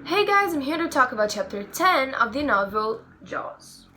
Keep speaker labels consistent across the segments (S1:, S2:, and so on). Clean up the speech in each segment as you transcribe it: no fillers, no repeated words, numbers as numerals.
S1: Hey guys, I'm here to talk about chapter 10 of the novel Jaws.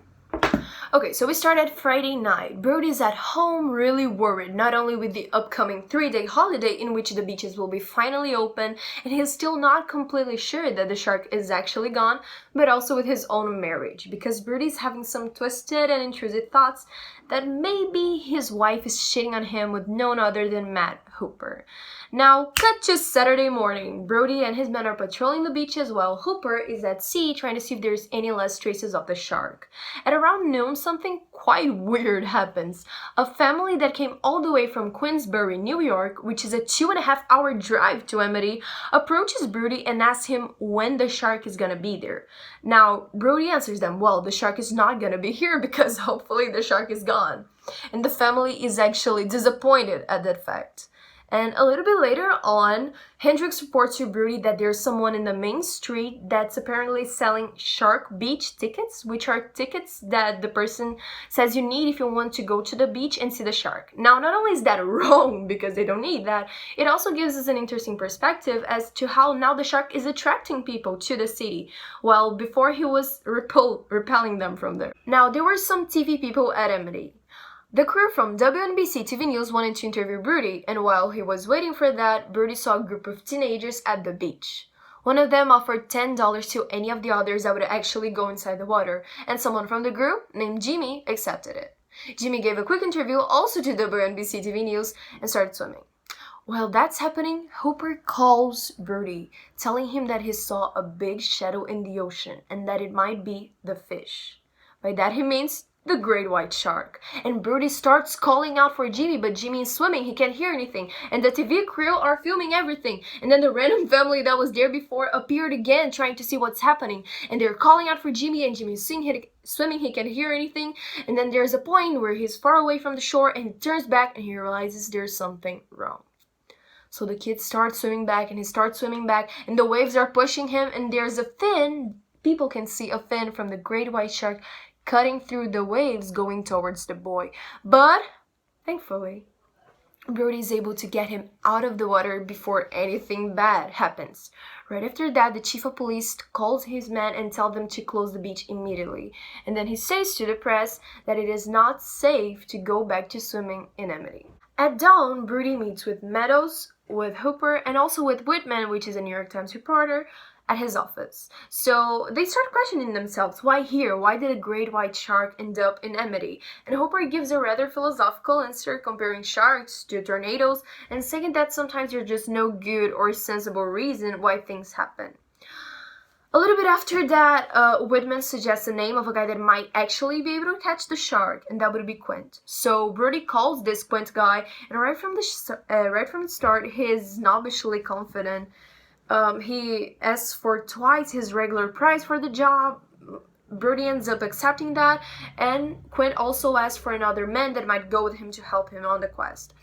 S1: Okay, so we start at Friday night. Brody's at home really worried, not only with the upcoming 3-day holiday in which the beaches will be finally open, and he's still not completely sure that the shark is actually gone, but also with his own marriage, because Brody's having some twisted and intrusive thoughts that maybe his wife is cheating on him with none other than Matt Hooper. Now, cut to Saturday morning. Brody and his men are patrolling the beaches while Hooper is at sea trying to see if there's any last traces of the shark. At around noon, something quite weird happens. A family that came all the way from Queensbury, New York, which is a 2.5-hour drive to Amity, approaches Brody and asks him when the shark is gonna be there. Now, Brody answers them, well, the shark is not gonna be here because hopefully the shark is gone. And the family is actually disappointed at that fact. And a little bit later on, Hendrix reports to Brody that there's someone in the main street that's apparently selling Shark Beach tickets, which are tickets that the person says you need if you want to go to the beach and see the shark. Now, not only is that wrong because they don't need that, it also gives us an interesting perspective as to how now the shark is attracting people to the city, while before he was repelling them from there. Now, there were some TV people at Amity. The crew from WNBC TV News wanted to interview Brody, and while he was waiting for that, Brody saw a group of teenagers at the beach. One of them offered $10 to any of the others that would actually go inside the water, and someone from the group, named Jimmy, accepted it. Jimmy gave a quick interview also to WNBC TV News and started swimming. While that's happening, Hooper calls Brody, telling him that he saw a big shadow in the ocean and that it might be the fish. By that he means the great white shark. And Brody starts calling out for Jimmy, but Jimmy is swimming, he can't hear anything, and the TV crew are filming everything. And then the random family that was there before appeared again trying to see what's happening, and they're calling out for Jimmy, and Jimmy's swimming, he can't hear anything. And then there's a point where he's far away from the shore and he turns back and he realizes there's something wrong. So the kid starts swimming back and he starts swimming back, and the waves are pushing him, and there's a fin. People can see a fin from the great white shark cutting through the waves going towards the boy. But thankfully, Brody is able to get him out of the water before anything bad happens. Right after that, the chief of police calls his men and tells them to close the beach immediately. And then he says to the press that it is not safe to go back to swimming in Amity. At dawn, Brody meets with Meadows, with Hooper, and also with Whitman, which is a New York Times reporter, at his office. So they start questioning themselves, why here? Why did a great white shark end up in Amity? And Hooper gives a rather philosophical answer comparing sharks to tornadoes and saying that sometimes there's just no good or sensible reason why things happen. A little bit after that, Whitman suggests the name of a guy that might actually be able to catch the shark, and that would be Quint. So Brody calls this Quint guy, and right from the start, he's snobbishly confident. He asks for twice his regular price for the job. Brody ends up accepting that, and Quint also asks for another man that might go with him to help him on the quest.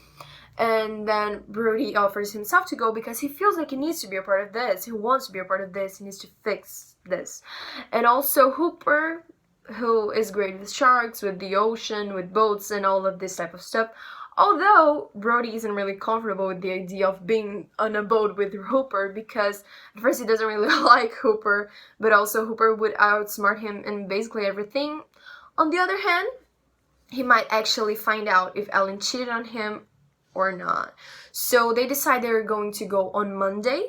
S1: And then Brody offers himself to go because he feels like he needs to be a part of this. He wants to be a part of this. He needs to fix this. And also Hooper, who is great with sharks, with the ocean, with boats, and all of this type of stuff. Although Brody isn't really comfortable with the idea of being on a boat with Hooper because at first he doesn't really like Hooper, but also Hooper would outsmart him in basically everything. On the other hand, he might actually find out if Aline cheated on him or not. So they decide they're going to go on Monday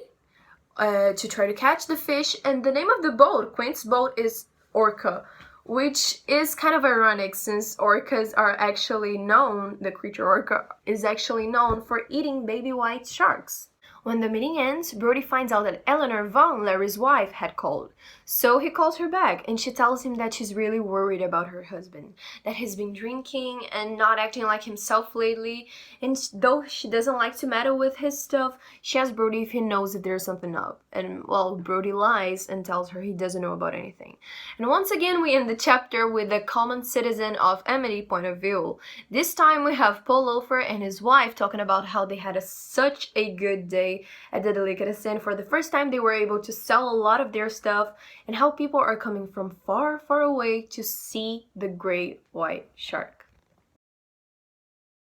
S1: to try to catch the fish, and the name of the boat, Quint's boat, is Orca, which is kind of ironic since orcas are actually known, the creature orca is actually known for eating baby white sharks. When the meeting ends, Brody finds out that Eleanor Vaughn, Larry's wife, had called. So he calls her back, and she tells him that she's really worried about her husband, that he's been drinking and not acting like himself lately, and though she doesn't like to meddle with his stuff, she asks Brody if he knows that there's something up, and well, Brody lies and tells her he doesn't know about anything. And once again, we end the chapter with the common citizen of Amity point of view. This time we have Paul Lofer and his wife talking about how they had such a good day at the delicatessen. For the first time, they were able to sell a lot of their stuff, and how people are coming from far, far away to see the great white shark.